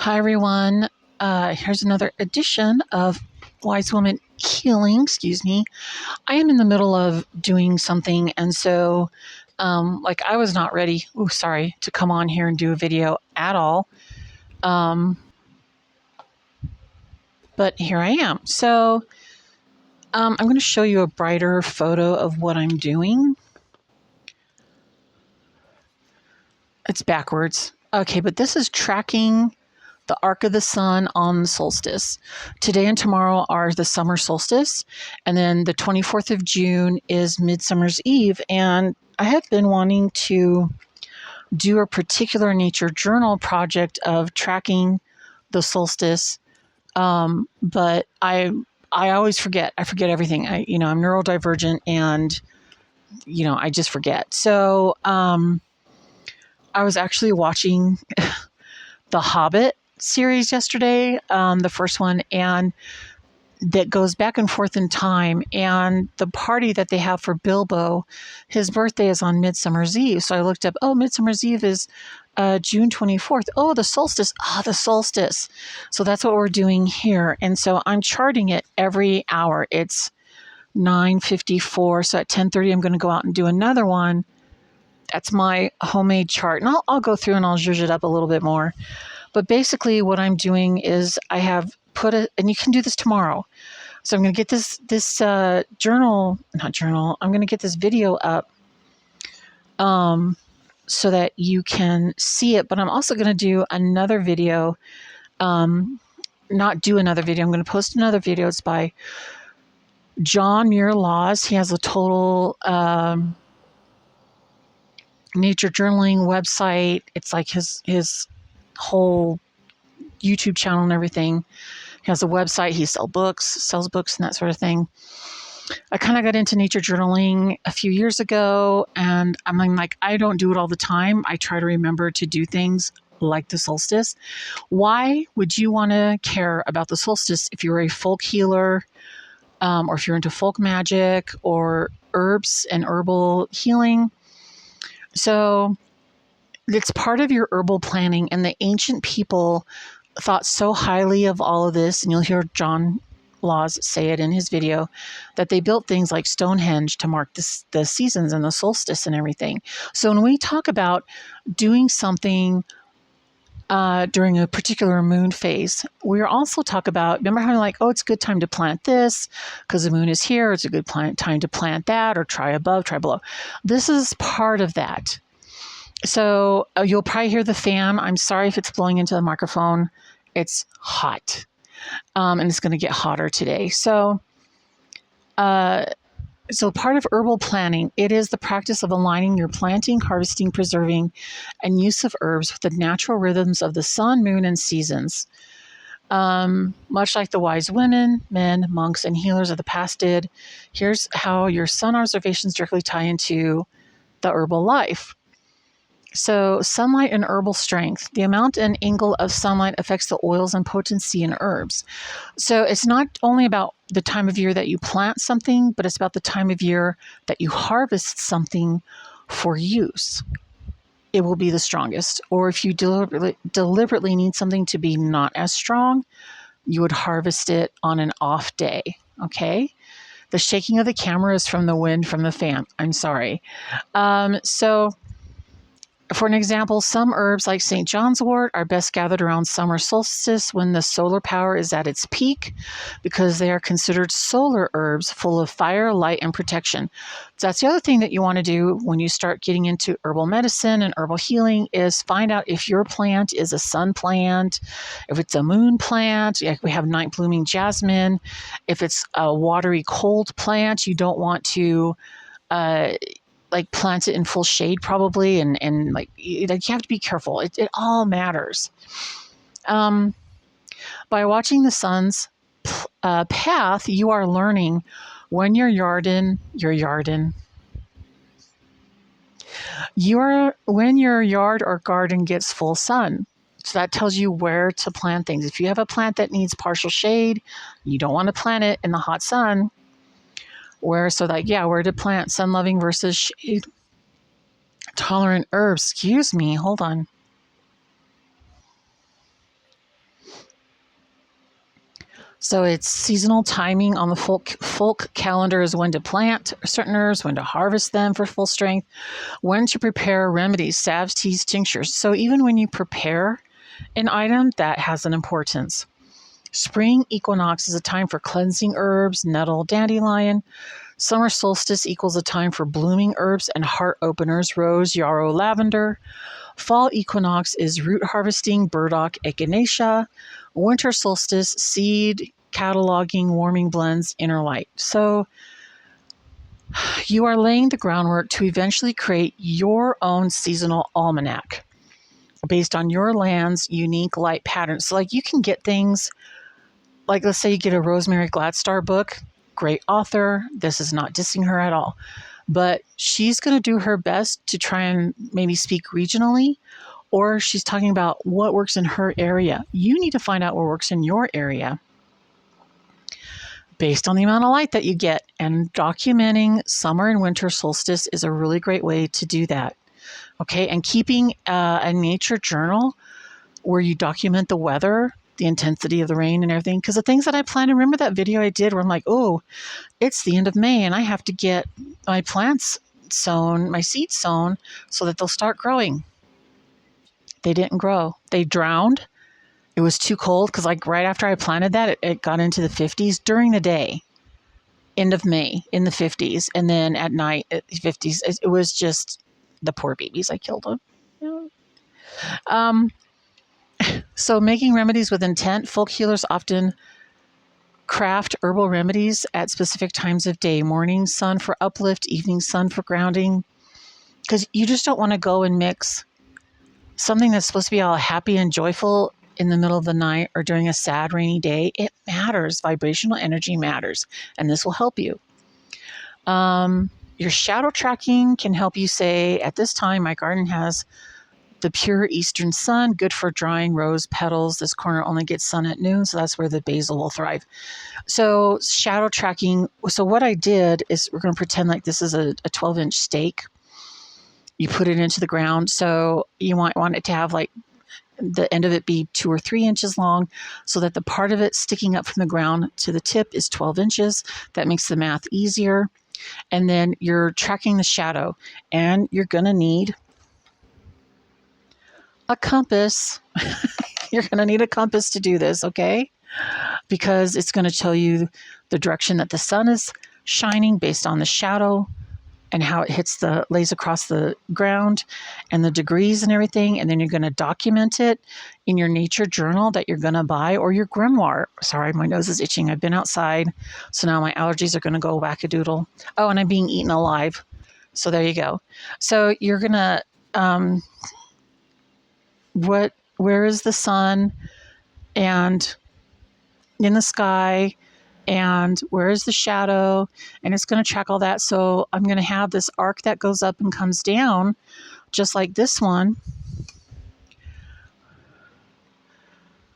Hi, everyone. Here's another edition of Wise Woman Healing. Excuse me. I am in the middle of doing something, and so, I was not ready. Oh, sorry, to come on here and do a video at all. But here I am. So, I'm going to show you a brighter photo of what I'm doing. It's backwards. Okay, but this is tracking the arc of the sun on the solstice. Today and tomorrow are the summer solstice, and then the 24th of June is Midsummer's Eve. And I have been wanting to do a particular nature journal project of tracking the solstice, but I always forget. I forget everything. I'm neurodivergent, and I just forget. So I was actually watching the Hobbit series yesterday, the first one, and that goes back and forth in time. And the party that they have for Bilbo, his birthday is on Midsummer's Eve. So I looked up, Midsummer's Eve is June 24th. Oh, the solstice. The solstice. So that's what we're doing here. And so I'm charting it every hour. It's 9:54. So at 10:30, I'm going to go out and do another one. That's my homemade chart. And I'll go through and I'll zhuzh it up a little bit more. But basically what I'm doing is I have put it, and you can do this tomorrow. So I'm going to get this I'm going to get this video up so that you can see it. But I'm also going to do another video, not do another video. I'm going to post another video. It's by John Muir Laws. He has a total nature journaling website. It's like his whole YouTube channel and everything. He has a website. He sells books and that sort of thing. I kind of got into nature journaling a few years ago, and I'm like, I don't do it all the time. I try to remember to do things like the solstice. Why would you want to care about the solstice if you're a folk healer, or if you're into folk magic or herbs and herbal healing? So it's part of your herbal planning, and the ancient people thought so highly of all of this, and you'll hear John Laws say it in his video, that they built things like Stonehenge to mark the seasons and the solstice and everything. So when we talk about doing something during a particular moon phase, we also talk about, remember how it's a good time to plant this because the moon is here. It's a good time to plant that, or try above, try below. This is part of that. So you'll probably hear the fan. I'm sorry if it's blowing into the microphone. It's hot, and it's going to get hotter today. So part of herbal planning, it is the practice of aligning your planting, harvesting, preserving, and use of herbs with the natural rhythms of the sun, moon, and seasons. Much like the wise women, men, monks, and healers of the past did, here's how your sun observations directly tie into the herbal life. So sunlight and herbal strength. The amount and angle of sunlight affects the oils and potency in herbs. So it's not only about the time of year that you plant something, but it's about the time of year that you harvest something for use. It will be the strongest. Or if you deliberately need something to be not as strong, you would harvest it on an off day. Okay? The shaking of the camera is from the wind from the fan. I'm sorry. For an example, some herbs like St. John's wort are best gathered around summer solstice when the solar power is at its peak, because they are considered solar herbs full of fire, light, and protection. So that's the other thing that you want to do when you start getting into herbal medicine and herbal healing, is find out if your plant is a sun plant, if it's a moon plant. Like we have night blooming jasmine. If it's a watery cold plant, you don't want to plant it in full shade probably, and you have to be careful. It all matters. By watching the sun's path, you are learning when your yard or garden gets full sun. So that tells you where to plant things. If you have a plant that needs partial shade, you don't want to plant it in the hot sun. Where to plant sun-loving versus shade-tolerant herbs. Excuse me, hold on. So it's seasonal timing on the folk calendar is when to plant certain herbs, when to harvest them for full strength, when to prepare remedies, salves, teas, tinctures. So even when you prepare an item, that has an importance. Spring equinox is a time for cleansing herbs, nettle, dandelion. Summer solstice equals a time for blooming herbs and heart openers, rose, yarrow, lavender. Fall equinox is root harvesting, burdock, echinacea. Winter solstice, seed, cataloging, warming blends, inner light. So you are laying the groundwork to eventually create your own seasonal almanac based on your land's unique light patterns. So like you can get things like, let's say you get a Rosemary Gladstar book, great author. This is not dissing her at all, but she's going to do her best to try and maybe speak regionally, or she's talking about what works in her area. You need to find out what works in your area based on the amount of light that you get. And documenting summer and winter solstice is a really great way to do that. Okay. And keeping a nature journal where you document the weather, the intensity of the rain and everything. Because the things that I planned, remember that video I did where I'm like, oh, it's the end of May and I have to get my plants sown, my seeds sown so that they'll start growing. They didn't grow. They drowned. It was too cold because like right after I planted that, it got into the 50s during the day, end of May in the 50s. And then at night, 50s, it was just the poor babies. I killed them. Yeah. So making remedies with intent, folk healers often craft herbal remedies at specific times of day, morning sun for uplift, evening sun for grounding, because you just don't want to go and mix something that's supposed to be all happy and joyful in the middle of the night or during a sad, rainy day. It matters. Vibrational energy matters, and this will help you. Your shadow tracking can help you say, at this time, my garden has the pure eastern sun, good for drying rose petals. This corner only gets sun at noon, so that's where the basil will thrive. So shadow tracking. So what I did is we're going to pretend like this is a 12-inch stake. You put it into the ground. So you might want it to have like the end of it be 2 or 3 inches long so that the part of it sticking up from the ground to the tip is 12 inches. That makes the math easier. And then you're tracking the shadow, and you're going to need a compass. You're going to need a compass to do this, okay? Because it's going to tell you the direction that the sun is shining based on the shadow and how it lays across the ground and the degrees and everything. And then you're going to document it in your nature journal that you're going to buy, or your grimoire. Sorry, my nose is itching. I've been outside, so now my allergies are going to go wackadoodle. Oh, and I'm being eaten alive. So there you go. So you're going to, where is the sun and in the sky, and where is the shadow, and it's going to track all that. So I'm going to have this arc that goes up and comes down just like this one,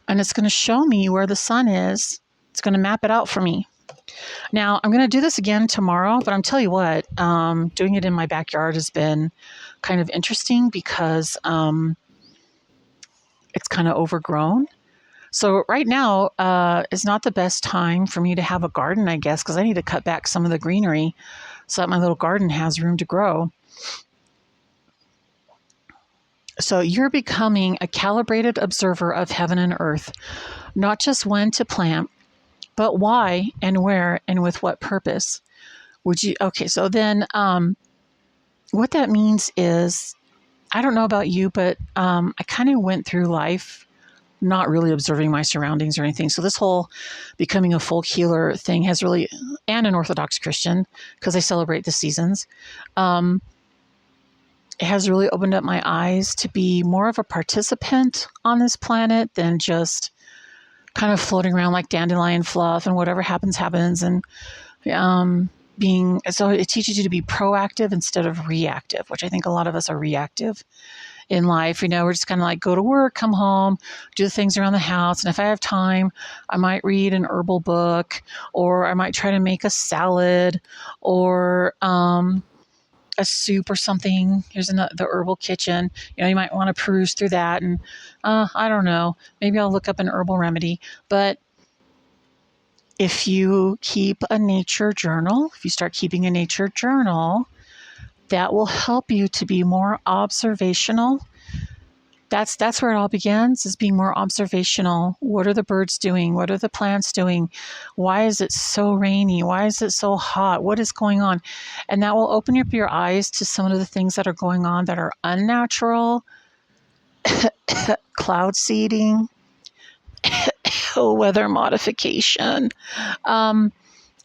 and it's going to show me where the sun is. It's going to map it out for me. Now I'm going to do this again tomorrow, but I'm telling you what, doing it in my backyard has been kind of interesting because it's kind of overgrown. So right now is not the best time for me to have a garden, I guess, because I need to cut back some of the greenery so that my little garden has room to grow. So you're becoming a calibrated observer of heaven and earth, not just when to plant, but why and where and with what purpose. Okay, so then what that means is, I don't know about you, but I kind of went through life not really observing my surroundings or anything. So this whole becoming a folk healer thing has really, and an Orthodox Christian, because I celebrate the seasons, it has really opened up my eyes to be more of a participant on this planet than just kind of floating around like dandelion fluff and whatever happens, happens. And so it teaches you to be proactive instead of reactive, which I think a lot of us are reactive in life. We're just kind of like go to work, come home, do the things around the house. And if I have time, I might read an herbal book, or I might try to make a salad or a soup or something. Here's the herbal kitchen. You might want to peruse through that. And I don't know, maybe I'll look up an herbal remedy. But If you keep a nature journal, if you start keeping a nature journal, that will help you to be more observational. That's where it all begins, is being more observational. What are the birds doing? What are the plants doing? Why is it so rainy? Why is it so hot? What is going on? And that will open up your eyes to some of the things that are going on that are unnatural, cloud seeding, weather modification. And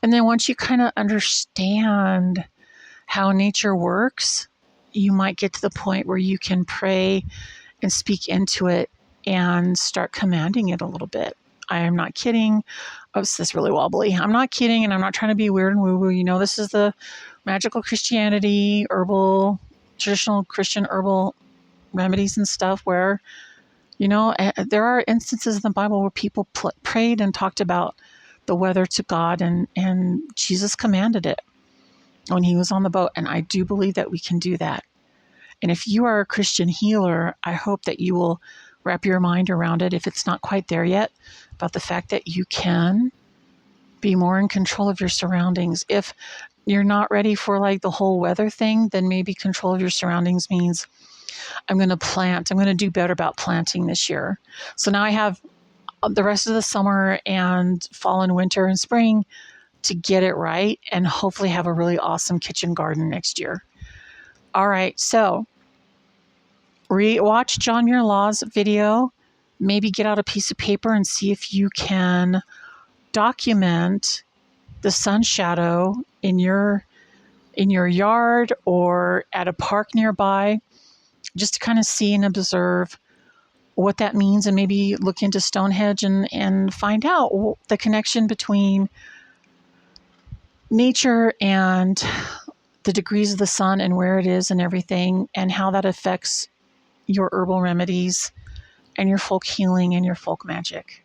then once you kind of understand how nature works, you might get to the point where you can pray and speak into it and start commanding it a little bit. I am not kidding. Oh, this is really wobbly. I'm not kidding, and I'm not trying to be weird and woo-woo. You know, this is the magical Christianity, herbal, traditional Christian herbal remedies and stuff where, you know, there are instances in the Bible where people prayed and talked about the weather to God, and Jesus commanded it when he was on the boat. And I do believe that we can do that. And if you are a Christian healer, I hope that you will wrap your mind around it, if it's not quite there yet, about the fact that you can be more in control of your surroundings. If you're not ready for like the whole weather thing, then maybe control of your surroundings means I'm going to plant. I'm going to do better about planting this year. So now I have the rest of the summer and fall and winter and spring to get it right and hopefully have a really awesome kitchen garden next year. All right, so watch John Muir Law's video. Maybe get out a piece of paper and see if you can document the sun shadow in your yard or at a park nearby, just to kind of see and observe what that means, and maybe look into Stonehenge and find out the connection between nature and the degrees of the sun and where it is and everything, and how that affects your herbal remedies and your folk healing and your folk magic.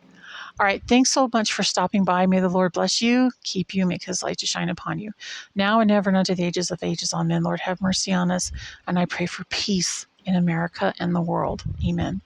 All right, thanks so much for stopping by. May the Lord bless you, keep you, make his light to shine upon you, now and ever and unto the ages of ages. Amen. Lord, have mercy on us, and I pray for peace in America and the world. Amen.